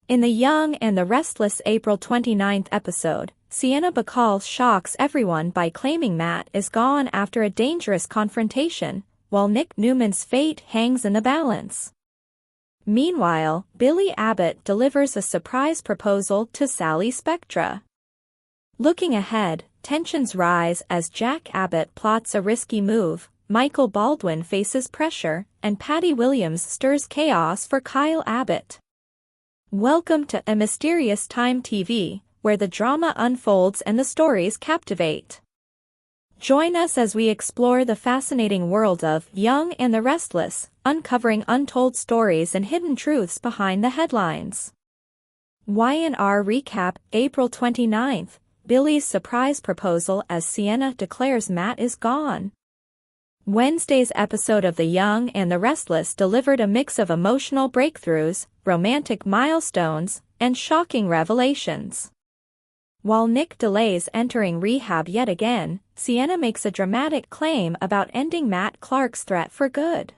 In the Young and the Restless April 29th episode, Sienna Bacall shocks everyone by claiming Matt is gone after a dangerous confrontation, while Nick Newman's fate hangs in the balance. Meanwhile, Billy Abbott delivers a surprise proposal to Sally Spectra. Looking ahead, tensions rise as Jack Abbott plots a risky move, Michael Baldwin faces pressure, and Patty Williams stirs chaos for Kyle Abbott. Welcome to A Mysterious Time TV, where the drama unfolds and the stories captivate. Join us as we explore the fascinating world of Young and the Restless, uncovering untold stories and hidden truths behind the headlines. Y&RRecap, April 29th, Billy's surprise proposal as Sienna declares Matt is gone. Wednesday's episode of The Young and the Restless delivered a mix of emotional breakthroughs, romantic milestones, and shocking revelations. While Nick delays entering rehab yet again, Sienna makes a dramatic claim about ending Matt Clark's threat for good.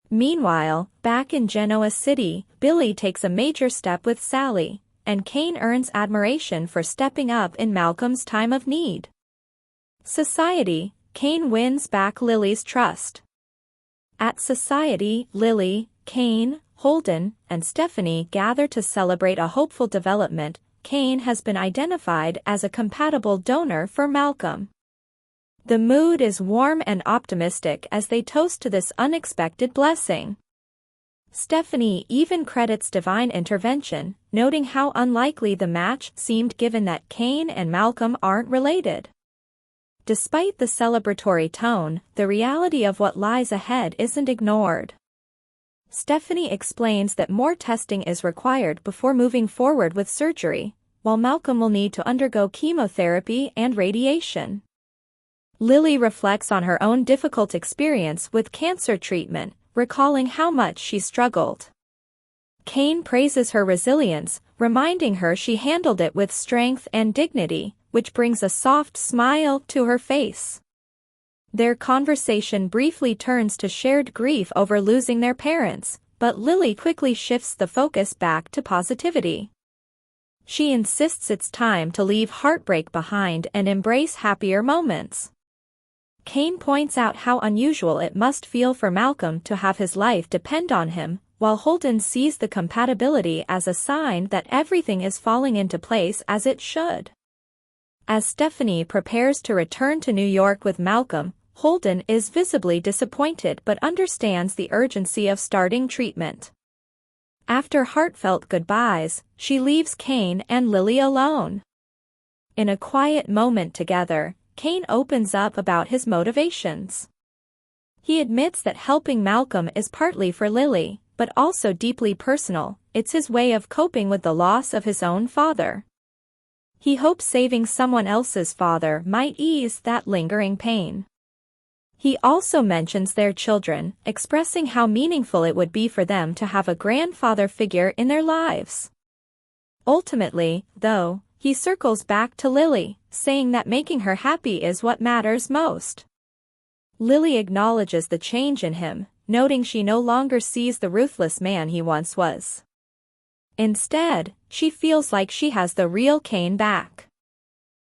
Meanwhile, back in Genoa City, Billy takes a major step with Sally, and Kane earns admiration for stepping up in Malcolm's time of need. Society, Kane wins back Lily's trust. At Society, Lily, Kane, Holden, and Stephanie gather to celebrate a hopeful development. Kane has been identified as a compatible donor for Malcolm. The mood is warm and optimistic as they toast to this unexpected blessing. Stephanie even credits divine intervention, noting how unlikely the match seemed given that Kane and Malcolm aren't related. Despite the celebratory tone, the reality of what lies ahead isn't ignored. Stephanie explains that more testing is required before moving forward with surgery, while Malcolm will need to undergo chemotherapy and radiation. Lily reflects on her own difficult experience with cancer treatment, recalling how much she struggled. Kane praises her resilience, reminding her she handled it with strength and dignity, which brings a soft smile to her face. Their conversation briefly turns to shared grief over losing their parents, but Lily quickly shifts the focus back to positivity. She insists it's time to leave heartbreak behind and embrace happier moments. Kane points out how unusual it must feel for Malcolm to have his life depend on him, while Holden sees the compatibility as a sign that everything is falling into place as it should. As Stephanie prepares to return to New York with Malcolm, Holden is visibly disappointed but understands the urgency of starting treatment. After heartfelt goodbyes, she leaves Kane and Lily alone. In a quiet moment together, Kane opens up about his motivations. He admits that helping Malcolm is partly for Lily, but also deeply personal. It's his way of coping with the loss of his own father. He hopes saving someone else's father might ease that lingering pain. He also mentions their children, expressing how meaningful it would be for them to have a grandfather figure in their lives. Ultimately, though, he circles back to Lily, saying that making her happy is what matters most. Lily acknowledges the change in him, noting she no longer sees the ruthless man he once was. Instead, she feels like she has the real Kane back.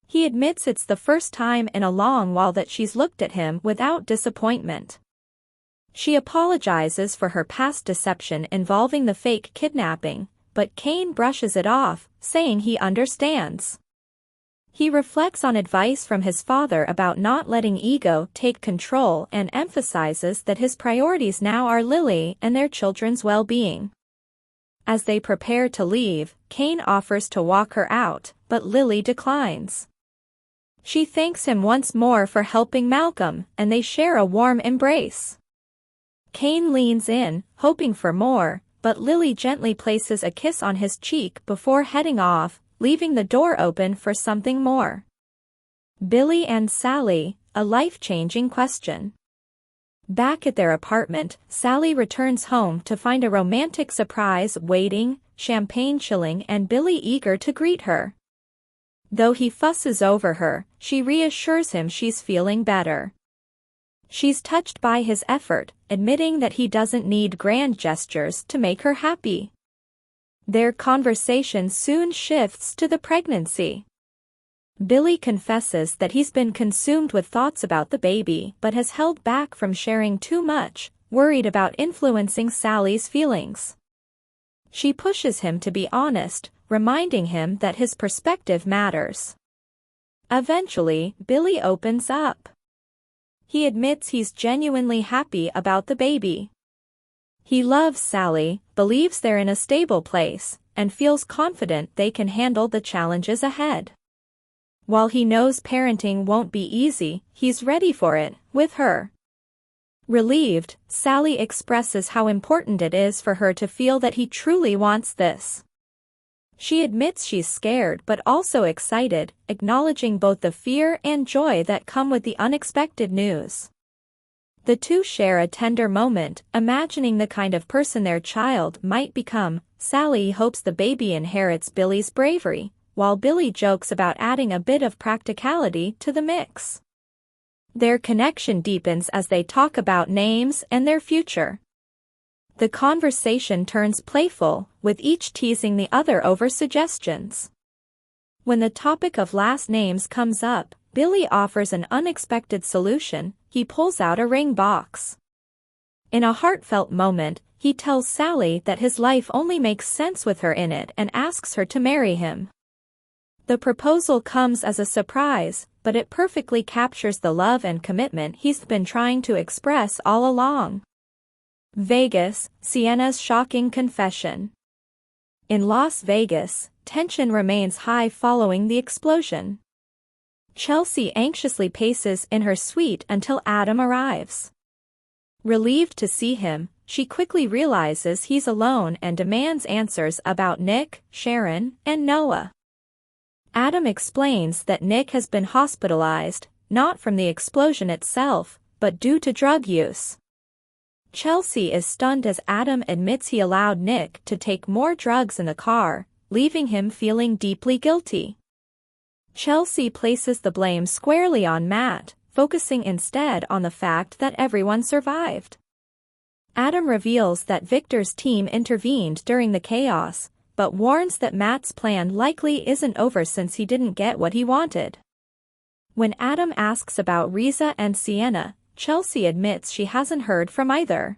He admits it's the first time in a long while that she's looked at him without disappointment. She apologizes for her past deception involving the fake kidnapping, but Kane brushes it off, saying he understands. He reflects on advice from his father about not letting ego take control and emphasizes that his priorities now are Lily and their children's well-being. As they prepare to leave, Kane offers to walk her out, but Lily declines. She thanks him once more for helping Malcolm, and they share a warm embrace. Kane leans in, hoping for more, but Lily gently places a kiss on his cheek before heading off, leaving the door open for something more. Billy and Sally, a life-changing question. Back at their apartment, Sally returns home to find a romantic surprise waiting, champagne chilling and Billy eager to greet her. Though he fusses over her, she reassures him she's feeling better. She's touched by his effort, admitting that he doesn't need grand gestures to make her happy. Their conversation soon shifts to the pregnancy. Billy confesses that he's been consumed with thoughts about the baby but has held back from sharing too much, worried about influencing Sally's feelings. She pushes him to be honest, reminding him that his perspective matters. Eventually, Billy opens up. He admits he's genuinely happy about the baby. He loves Sally, believes they're in a stable place, and feels confident they can handle the challenges ahead. While he knows parenting won't be easy, he's ready for it, with her. Relieved, Sally expresses how important it is for her to feel that he truly wants this. She admits she's scared but also excited, acknowledging both the fear and joy that come with the unexpected news. The two share a tender moment, imagining the kind of person their child might become. Sally hopes the baby inherits Billy's bravery, while Billy jokes about adding a bit of practicality to the mix. Their connection deepens as they talk about names and their future. The conversation turns playful, with each teasing the other over suggestions. When the topic of last names comes up, Billy offers an unexpected solution. He pulls out a ring box. In a heartfelt moment, he tells Sally that his life only makes sense with her in it and asks her to marry him. The proposal comes as a surprise, but it perfectly captures the love and commitment he's been trying to express all along. Vegas, Sienna's shocking confession. In Las Vegas, tension remains high following the explosion. Chelsea anxiously paces in her suite until Adam arrives. Relieved to see him, she quickly realizes he's alone and demands answers about Nick, Sharon, and Noah. Adam explains that Nick has been hospitalized, not from the explosion itself, but due to drug use. Chelsea is stunned as Adam admits he allowed Nick to take more drugs in the car, leaving him feeling deeply guilty. Chelsea places the blame squarely on Matt, focusing instead on the fact that everyone survived. Adam reveals that Victor's team intervened during the chaos, but warns that Matt's plan likely isn't over since he didn't get what he wanted. When Adam asks about Riza and Sienna, Chelsea admits she hasn't heard from either.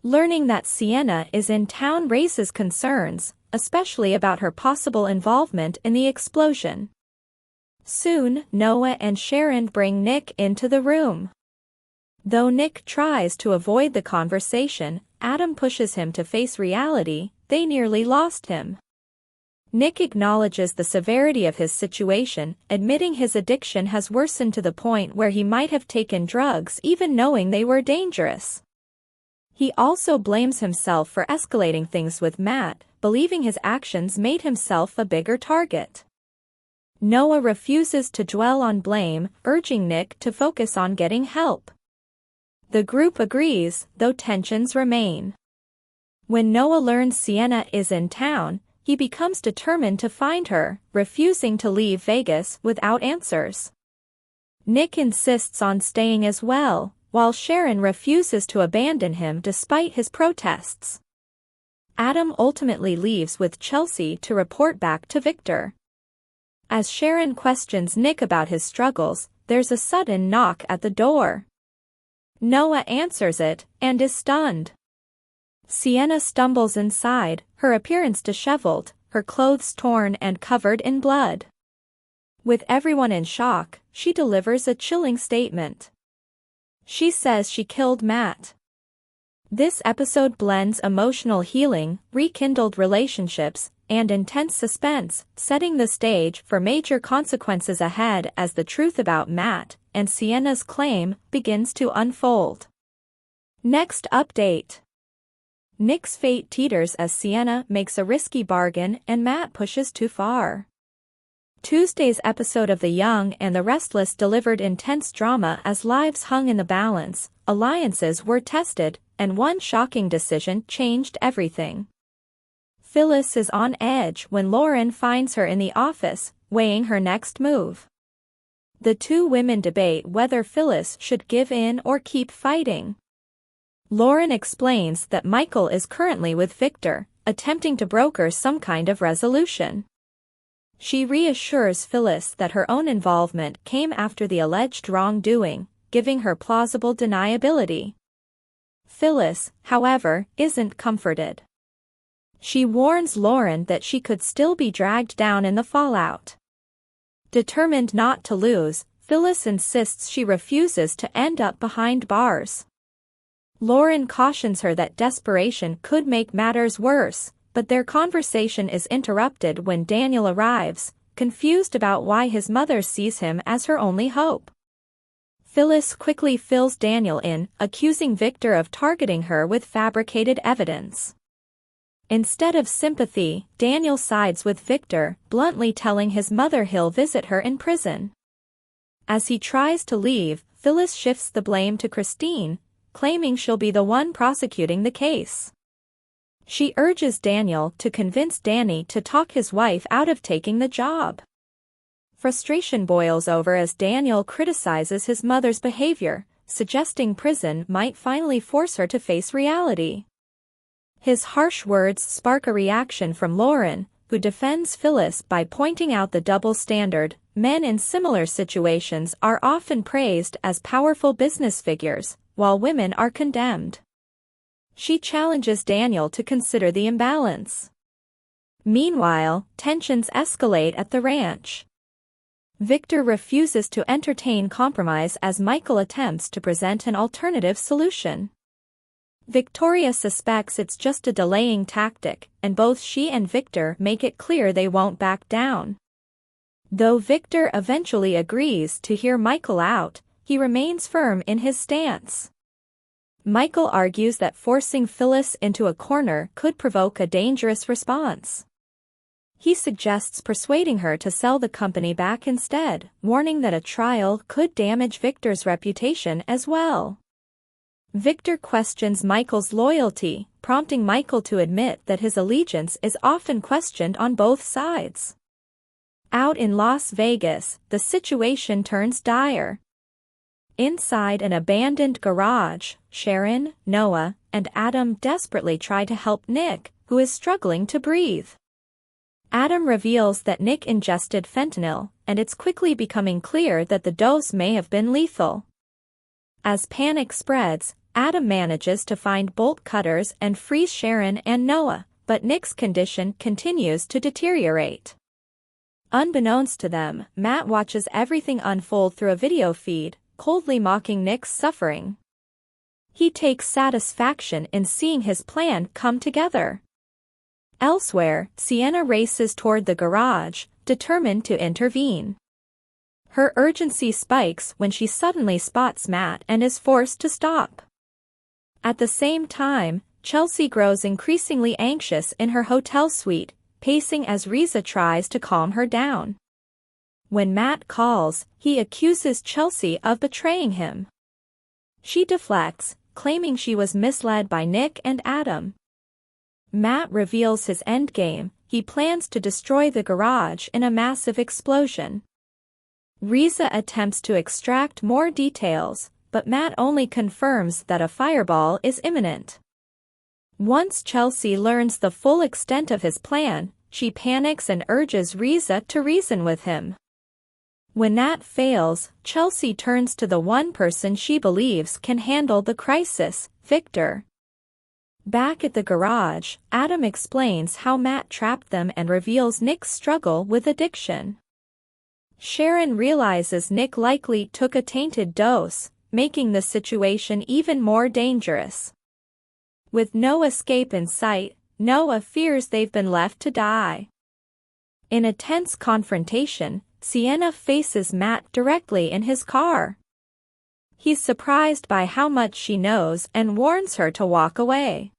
Learning that Sienna is in town raises concerns, especially about her possible involvement in the explosion. Soon, Noah and Sharon bring Nick into the room. Though Nick tries to avoid the conversation, Adam pushes him to face reality. They nearly lost him. Nick acknowledges the severity of his situation, admitting his addiction has worsened to the point where he might have taken drugs even knowing they were dangerous. He also blames himself for escalating things with Matt, believing his actions made himself a bigger target. Noah refuses to dwell on blame, urging Nick to focus on getting help. The group agrees, though tensions remain. When Noah learns Sienna is in town, he becomes determined to find her, refusing to leave Vegas without answers. Nick insists on staying as well, while Sharon refuses to abandon him despite his protests. Adam ultimately leaves with Chelsea to report back to Victor. As Sharon questions Nick about his struggles, there's a sudden knock at the door. Noah answers it, and is stunned. Sienna stumbles inside, her appearance disheveled, her clothes torn and covered in blood. With everyone in shock, she delivers a chilling statement. She says she killed Matt. This episode blends emotional healing, rekindled relationships, and intense suspense, setting the stage for major consequences ahead as the truth about Matt and Sienna's claim begins to unfold. Next update. Nick's fate teeters as Sienna makes a risky bargain and Matt pushes too far. Tuesday's episode of The Young and the Restless delivered intense drama as lives hung in the balance, alliances were tested, and one shocking decision changed everything. Phyllis is on edge when Lauren finds her in the office, weighing her next move. The two women debate whether Phyllis should give in or keep fighting. Lauren explains that Michael is currently with Victor, attempting to broker some kind of resolution. She reassures Phyllis that her own involvement came after the alleged wrongdoing, giving her plausible deniability. Phyllis, however, isn't comforted. She warns Lauren that she could still be dragged down in the fallout. Determined not to lose, Phyllis insists she refuses to end up behind bars. Lauren cautions her that desperation could make matters worse, but their conversation is interrupted when Daniel arrives, confused about why his mother sees him as her only hope. Phyllis quickly fills Daniel in, accusing Victor of targeting her with fabricated evidence. Instead of sympathy, Daniel sides with Victor, bluntly telling his mother he'll visit her in prison. As he tries to leave, Phyllis shifts the blame to Christine, claiming she'll be the one prosecuting the case. She urges Daniel to convince Danny to talk his wife out of taking the job. Frustration boils over as Daniel criticizes his mother's behavior, suggesting prison might finally force her to face reality. His harsh words spark a reaction from Lauren, who defends Phyllis by pointing out the double standard. Men in similar situations are often praised as powerful business figures, while women are condemned. She challenges Daniel to consider the imbalance. Meanwhile, tensions escalate at the ranch. Victor refuses to entertain compromise as Michael attempts to present an alternative solution. Victoria suspects it's just a delaying tactic, and both she and Victor make it clear they won't back down. Though Victor eventually agrees to hear Michael out, he remains firm in his stance. Michael argues that forcing Phyllis into a corner could provoke a dangerous response. He suggests persuading her to sell the company back instead, warning that a trial could damage Victor's reputation as well. Victor questions Michael's loyalty, prompting Michael to admit that his allegiance is often questioned on both sides. Out in Las Vegas, the situation turns dire. Inside an abandoned garage, Sharon, Noah, and Adam desperately try to help Nick, who is struggling to breathe. Adam reveals that Nick ingested fentanyl, and it's quickly becoming clear that the dose may have been lethal. As panic spreads, Adam manages to find bolt cutters and frees Sharon and Noah, but Nick's condition continues to deteriorate. Unbeknownst to them, Matt watches everything unfold through a video feed, coldly mocking Nick's suffering. He takes satisfaction in seeing his plan come together. Elsewhere, Sienna races toward the garage, determined to intervene. Her urgency spikes when she suddenly spots Matt and is forced to stop. At the same time, Chelsea grows increasingly anxious in her hotel suite, pacing as Riza tries to calm her down. When Matt calls, he accuses Chelsea of betraying him. She deflects, claiming she was misled by Nick and Adam. Matt reveals his endgame: he plans to destroy the garage in a massive explosion. Riza attempts to extract more details, but Matt only confirms that a fireball is imminent. Once Chelsea learns the full extent of his plan, she panics and urges Riza to reason with him. When that fails, Chelsea turns to the one person she believes can handle the crisis, Victor. Back at the garage, Adam explains how Matt trapped them and reveals Nick's struggle with addiction. Sharon realizes Nick likely took a tainted dose, making the situation even more dangerous. With no escape in sight, Noah fears they've been left to die. In a tense confrontation, Sienna faces Matt directly in his car. He's surprised by how much she knows and warns her to walk away.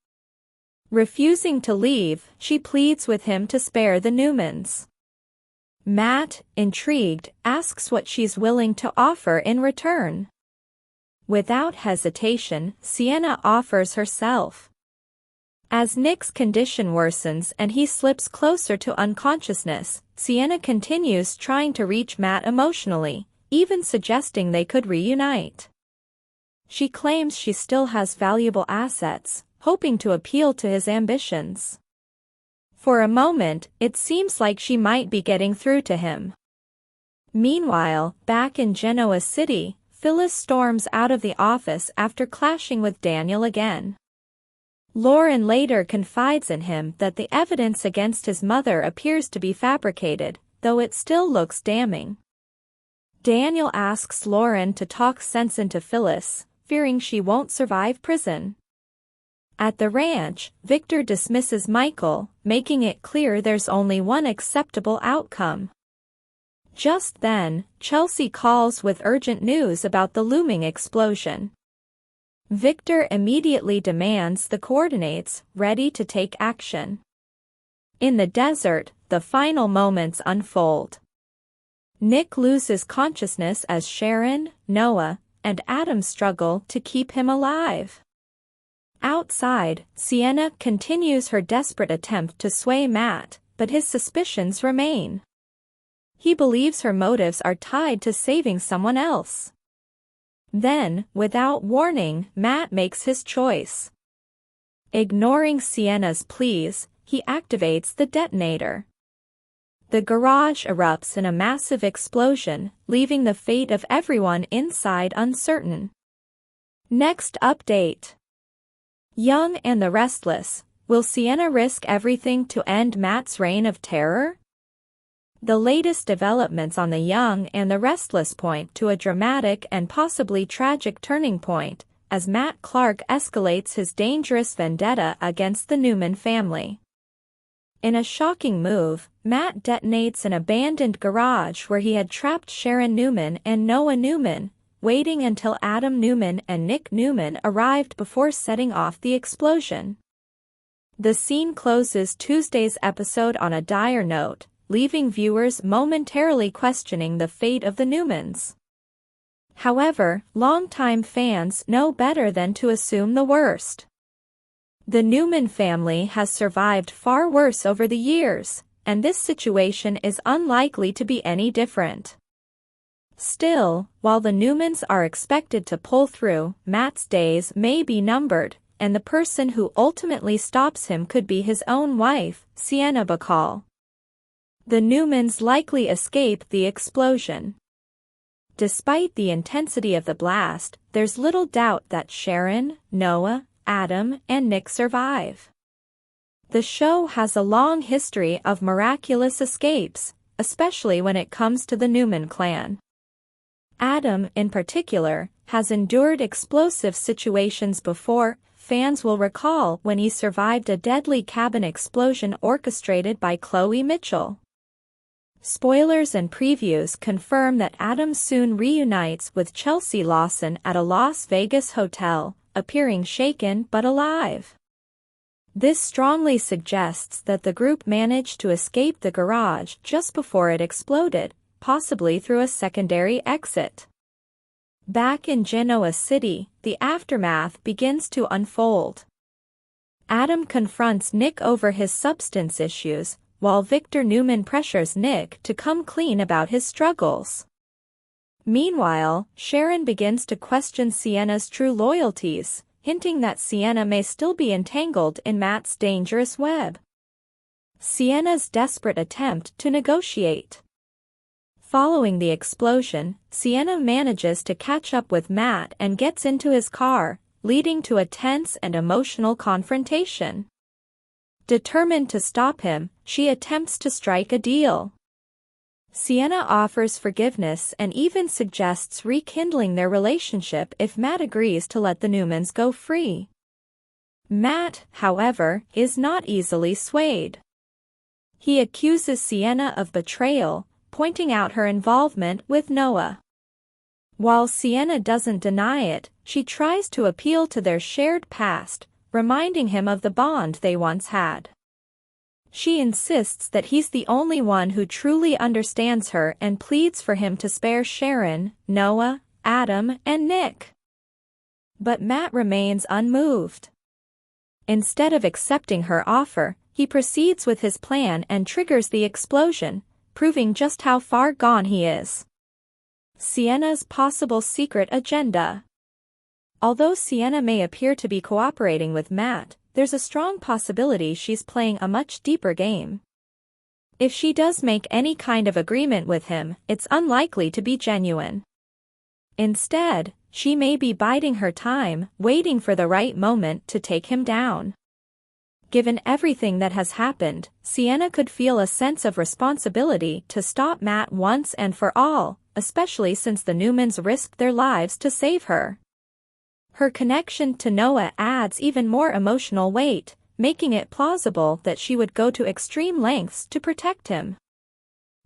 Refusing to leave, she pleads with him to spare the Newmans. Matt, intrigued, asks what she's willing to offer in return. Without hesitation, Sienna offers herself. As Nick's condition worsens and he slips closer to unconsciousness, Sienna continues trying to reach Matt emotionally, even suggesting they could reunite. She claims she still has valuable assets, hoping to appeal to his ambitions. For a moment, it seems like she might be getting through to him. Meanwhile, back in Genoa City, Phyllis storms out of the office after clashing with Daniel again. Lauren later confides in him that the evidence against his mother appears to be fabricated, though it still looks damning. Daniel asks Lauren to talk sense into Phyllis, fearing she won't survive prison. At the ranch, Victor dismisses Michael, making it clear there's only one acceptable outcome. Just then, Chelsea calls with urgent news about the looming explosion. Victor immediately demands the coordinates, ready to take action. In the desert, the final moments unfold. Nick loses consciousness as Sharon, Noah, and Adam struggle to keep him alive. Outside, Sienna continues her desperate attempt to sway Matt, but his suspicions remain. He believes her motives are tied to saving someone else. Then, without warning, Matt makes his choice. Ignoring Sienna's pleas, he activates the detonator. The garage erupts in a massive explosion, leaving the fate of everyone inside uncertain. Next update. Young and the Restless. Will Sienna risk everything to end Matt's reign of terror? The latest developments on the Young and the Restless point to a dramatic and possibly tragic turning point, as Matt Clark escalates his dangerous vendetta against the Newman family. In a shocking move, Matt detonates an abandoned garage where he had trapped Sharon Newman and Noah Newman, waiting until Adam Newman and Nick Newman arrived before setting off the explosion. The scene closes Tuesday's episode on a dire note, leaving viewers momentarily questioning the fate of the Newmans. However, longtime fans know better than to assume the worst. The Newman family has survived far worse over the years, and this situation is unlikely to be any different. Still, while the Newmans are expected to pull through, Matt's days may be numbered, and the person who ultimately stops him could be his own wife, Sienna Bacall. The Newmans likely escape the explosion. Despite the intensity of the blast, there's little doubt that Sharon, Noah, Adam, and Nick survive. The show has a long history of miraculous escapes, especially when it comes to the Newman clan. Adam, in particular, has endured explosive situations before. Fans will recall when he survived a deadly cabin explosion orchestrated by Chloe Mitchell. Spoilers and previews confirm that Adam soon reunites with Chelsea Lawson at a Las Vegas hotel, appearing shaken but alive. This strongly suggests that the group managed to escape the garage just before it exploded, possibly through a secondary exit. Back in Genoa City, the aftermath begins to unfold. Adam confronts Nick over his substance issues, while Victor Newman pressures Nick to come clean about his struggles. Meanwhile, Sharon begins to question Sienna's true loyalties, hinting that Sienna may still be entangled in Matt's dangerous web. Sienna's desperate attempt to negotiate. Following the explosion, Sienna manages to catch up with Matt and gets into his car, leading to a tense and emotional confrontation. Determined to stop him, she attempts to strike a deal. Sienna offers forgiveness and even suggests rekindling their relationship if Matt agrees to let the Newmans go free. Matt, however, is not easily swayed. He accuses Sienna of betrayal, pointing out her involvement with Noah. While Sienna doesn't deny it, she tries to appeal to their shared past, reminding him of the bond they once had. She insists that he's the only one who truly understands her and pleads for him to spare Sharon, Noah, Adam, and Nick. But Matt remains unmoved. Instead of accepting her offer, he proceeds with his plan and triggers the explosion, proving just how far gone he is. Sienna's possible secret agenda. Although Sienna may appear to be cooperating with Matt, there's a strong possibility she's playing a much deeper game. If she does make any kind of agreement with him, it's unlikely to be genuine. Instead, she may be biding her time, waiting for the right moment to take him down. Given everything that has happened, Sienna could feel a sense of responsibility to stop Matt once and for all, especially since the Newmans risked their lives to save her. Her connection to Noah adds even more emotional weight, making it plausible that she would go to extreme lengths to protect him.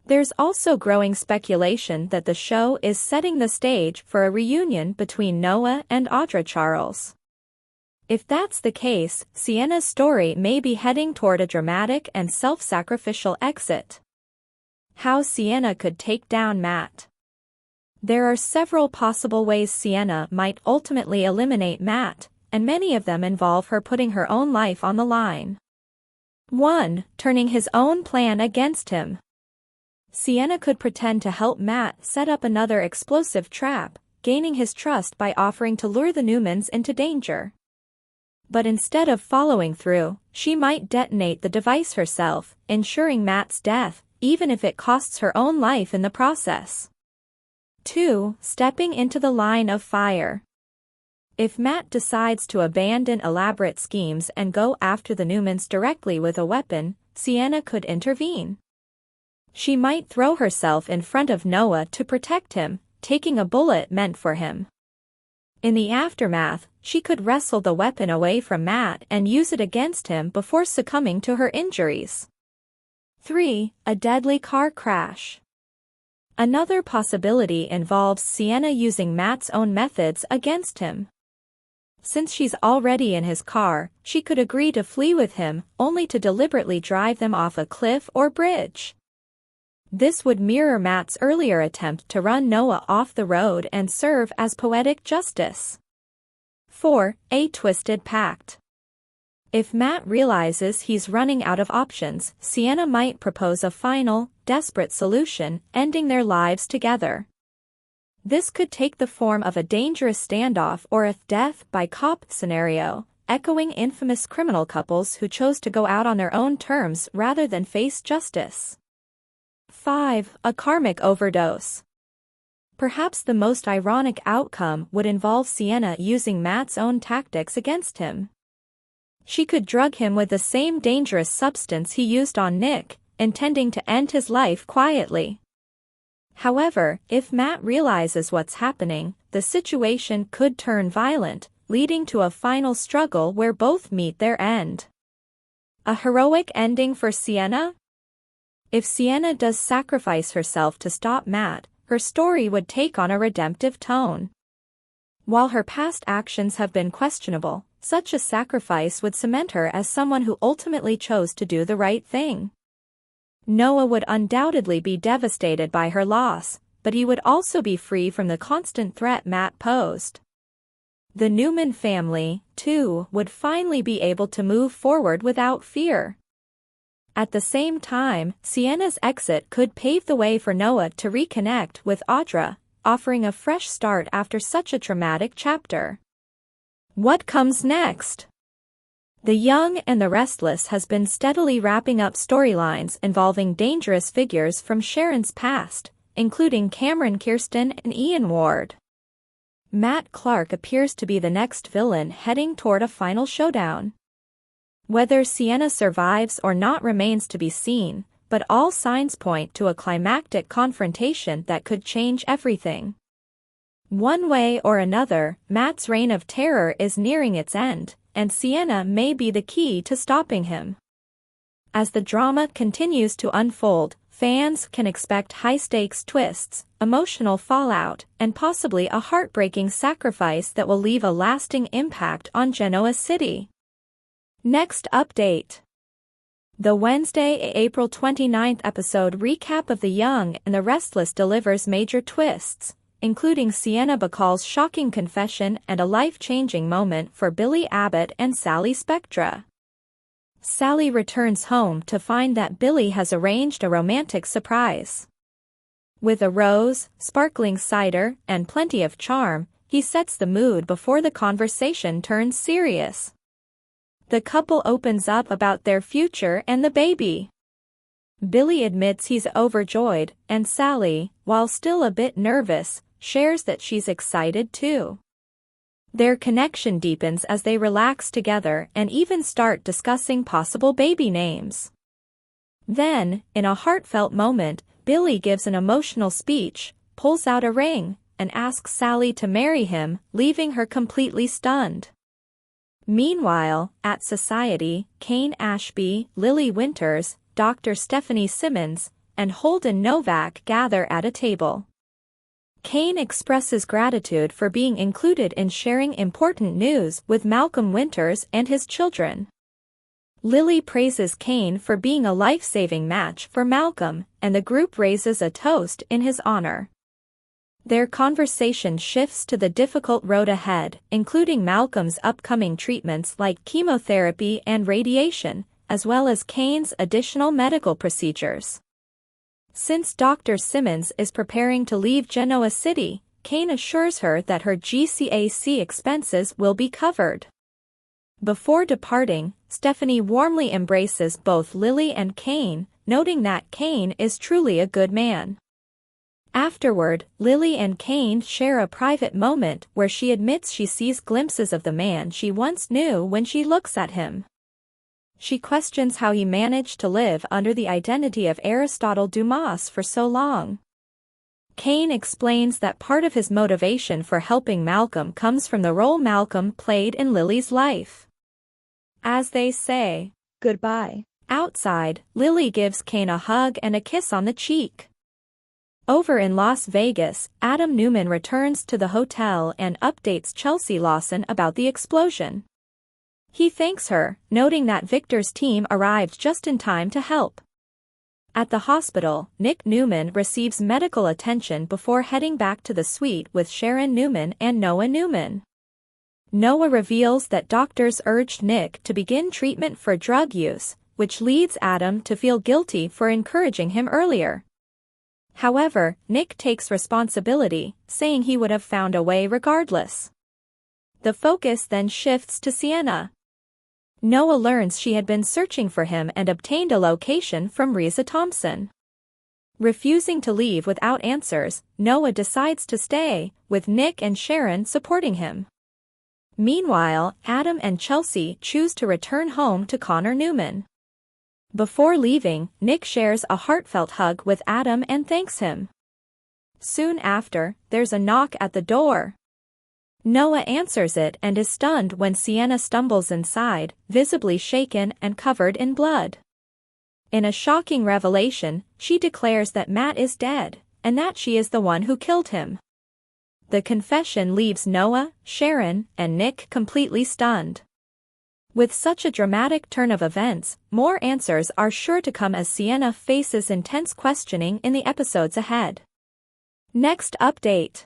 There's also growing speculation that the show is setting the stage for a reunion between Noah and Audra Charles. If that's the case, Sienna's story may be heading toward a dramatic and self-sacrificial exit. How Sienna could take down Matt. There are several possible ways Sienna might ultimately eliminate Matt, and many of them involve her putting her own life on the line. 1. Turning his own plan against him. Sienna could pretend to help Matt set up another explosive trap, gaining his trust by offering to lure the Newmans into danger. But instead of following through, she might detonate the device herself, ensuring Matt's death, even if it costs her own life in the process. 2. Stepping into the line of fire. If Matt decides to abandon elaborate schemes and go after the Newmans directly with a weapon, Sienna could intervene. She might throw herself in front of Noah to protect him, taking a bullet meant for him. In the aftermath, she could wrestle the weapon away from Matt and use it against him before succumbing to her injuries. 3. A deadly car crash. Another possibility involves Sienna using Matt's own methods against him. Since she's already in his car, she could agree to flee with him, only to deliberately drive them off a cliff or bridge. This would mirror Matt's earlier attempt to run Noah off the road and serve as poetic justice. 4. A twisted pact. If Matt realizes he's running out of options, Sienna might propose a final, desperate solution, ending their lives together. This could take the form of a dangerous standoff or a death by cop scenario, echoing infamous criminal couples who chose to go out on their own terms rather than face justice. 5. A karmic overdose. Perhaps the most ironic outcome would involve Sienna using Matt's own tactics against him. She could drug him with the same dangerous substance he used on Nick, intending to end his life quietly. However, if Matt realizes what's happening, the situation could turn violent, leading to a final struggle where both meet their end. A heroic ending for Sienna? If Sienna does sacrifice herself to stop Matt, her story would take on a redemptive tone. While her past actions have been questionable, such a sacrifice would cement her as someone who ultimately chose to do the right thing. Noah would undoubtedly be devastated by her loss, but he would also be free from the constant threat Matt posed. The Newman family, too, would finally be able to move forward without fear. At the same time, Sienna's exit could pave the way for Noah to reconnect with Audra, offering a fresh start after such a traumatic chapter. What comes next? The Young and the Restless has been steadily wrapping up storylines involving dangerous figures from Sharon's past, including Cameron Kirsten and Ian Ward. Matt Clark appears to be the next villain heading toward a final showdown. Whether Sienna survives or not remains to be seen, but all signs point to a climactic confrontation that could change everything. One way or another, Matt's reign of terror is nearing its end, and Sienna may be the key to stopping him. As the drama continues to unfold, fans can expect high-stakes twists, emotional fallout, and possibly a heartbreaking sacrifice that will leave a lasting impact on Genoa City. Next update. The Wednesday, April 29th episode recap of The Young and the Restless delivers major twists, including Sienna Bacall's shocking confession and a life-changing moment for Billy Abbott and Sally Spectra. Sally returns home to find that Billy has arranged a romantic surprise. With a rose, sparkling cider, and plenty of charm, he sets the mood before the conversation turns serious. The couple opens up about their future and the baby. Billy admits he's overjoyed, and Sally, while still a bit nervous, shares that she's excited too. Their connection deepens as they relax together and even start discussing possible baby names. Then, in a heartfelt moment, Billy gives an emotional speech, pulls out a ring, and asks Sally to marry him, leaving her completely stunned. Meanwhile, at Society, Kane Ashby, Lily Winters, Dr. Stephanie Simmons, and Holden Novak gather at a table. Kane expresses gratitude for being included in sharing important news with Malcolm Winters and his children. Lily praises Kane for being a life-saving match for Malcolm, and the group raises a toast in his honor. Their conversation shifts to the difficult road ahead, including Malcolm's upcoming treatments like chemotherapy and radiation, as well as Kane's additional medical procedures. Since Dr. Simmons is preparing to leave Genoa City, Kane assures her that her GCAC expenses will be covered. Before departing, Stephanie warmly embraces both Lily and Kane, noting that Kane is truly a good man. Afterward, Lily and Kane share a private moment where she admits she sees glimpses of the man she once knew when she looks at him. She questions how he managed to live under the identity of Aristotle Dumas for so long. Kane explains that part of his motivation for helping Malcolm comes from the role Malcolm played in Lily's life. As they say goodbye outside, Lily gives Kane a hug and a kiss on the cheek. Over in Las Vegas, Adam Newman returns to the hotel and updates Chelsea Lawson about the explosion. He thanks her, noting that Victor's team arrived just in time to help. At the hospital, Nick Newman receives medical attention before heading back to the suite with Sharon Newman and Noah Newman. Noah reveals that doctors urged Nick to begin treatment for drug use, which leads Adam to feel guilty for encouraging him earlier. However, Nick takes responsibility, saying he would have found a way regardless. The focus then shifts to Sienna. Noah learns she had been searching for him and obtained a location from Reza Thompson. Refusing to leave without answers, Noah decides to stay, with Nick and Sharon supporting him. Meanwhile, Adam and Chelsea choose to return home to Connor Newman. Before leaving, Nick shares a heartfelt hug with Adam and thanks him. Soon after, there's a knock at the door. Noah answers it and is stunned when Sienna stumbles inside, visibly shaken and covered in blood. In a shocking revelation, she declares that Matt is dead, and that she is the one who killed him. The confession leaves Noah, Sharon, and Nick completely stunned. With such a dramatic turn of events, more answers are sure to come as Sienna faces intense questioning in the episodes ahead. Next update.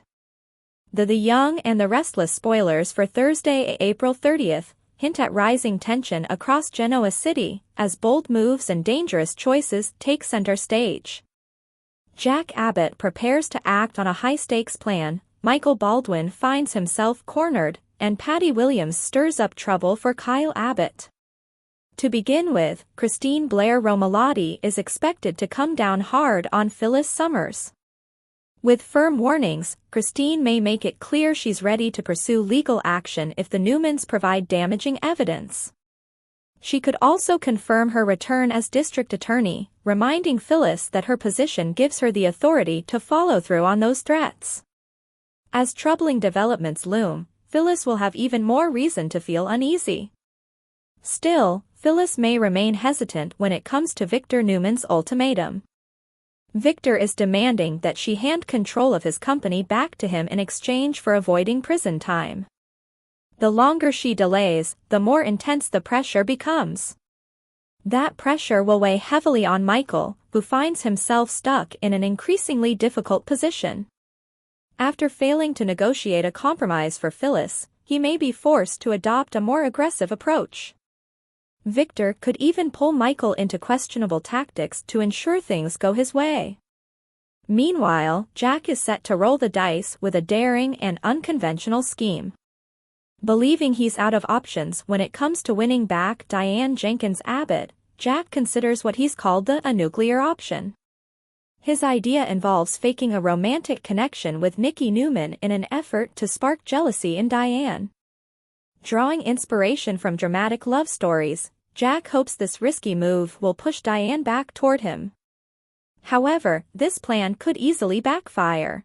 The Young and the Restless spoilers for Thursday, April 30th, hint at rising tension across Genoa City, as bold moves and dangerous choices take center stage. Jack Abbott prepares to act on a high-stakes plan, Michael Baldwin finds himself cornered, and Patty Williams stirs up trouble for Kyle Abbott. To begin with, Christine Blair Romalotti is expected to come down hard on Phyllis Summers. With firm warnings, Christine may make it clear she's ready to pursue legal action if the Newmans provide damaging evidence. She could also confirm her return as district attorney, reminding Phyllis that her position gives her the authority to follow through on those threats. As troubling developments loom, Phyllis will have even more reason to feel uneasy. Still, Phyllis may remain hesitant when it comes to Victor Newman's ultimatum. Victor is demanding that she hand control of his company back to him in exchange for avoiding prison time. The longer she delays, the more intense the pressure becomes. That pressure will weigh heavily on Michael, who finds himself stuck in an increasingly difficult position. After failing to negotiate a compromise for Phyllis, he may be forced to adopt a more aggressive approach. Victor could even pull Michael into questionable tactics to ensure things go his way. Meanwhile, Jack is set to roll the dice with a daring and unconventional scheme. Believing he's out of options when it comes to winning back Diane Jenkins Abbott, Jack considers what he's called a nuclear option. His idea involves faking a romantic connection with Nikki Newman in an effort to spark jealousy in Diane. Drawing inspiration from dramatic love stories, Jack hopes this risky move will push Diane back toward him. However, this plan could easily backfire.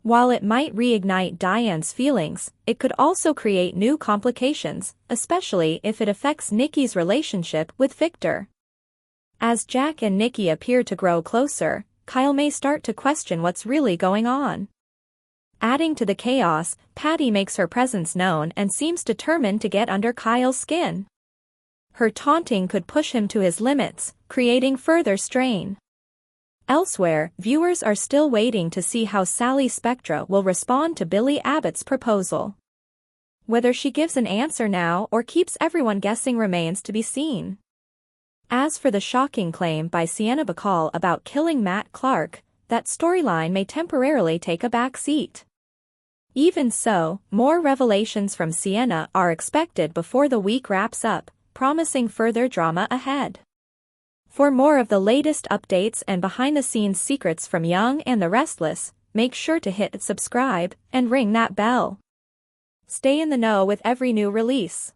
While it might reignite Diane's feelings, it could also create new complications, especially if it affects Nikki's relationship with Victor. As Jack and Nikki appear to grow closer, Kyle may start to question what's really going on. Adding to the chaos, Patty makes her presence known and seems determined to get under Kyle's skin. Her taunting could push him to his limits, creating further strain. Elsewhere, viewers are still waiting to see how Sally Spectra will respond to Billy Abbott's proposal. Whether she gives an answer now or keeps everyone guessing remains to be seen. As for the shocking claim by Sienna Bacall about killing Matt Clark, that storyline may temporarily take a back seat. Even so, more revelations from Sienna are expected before the week wraps up, promising further drama ahead. For more of the latest updates and behind-the-scenes secrets from Young and the Restless, make sure to hit subscribe and ring that bell. Stay in the know with every new release.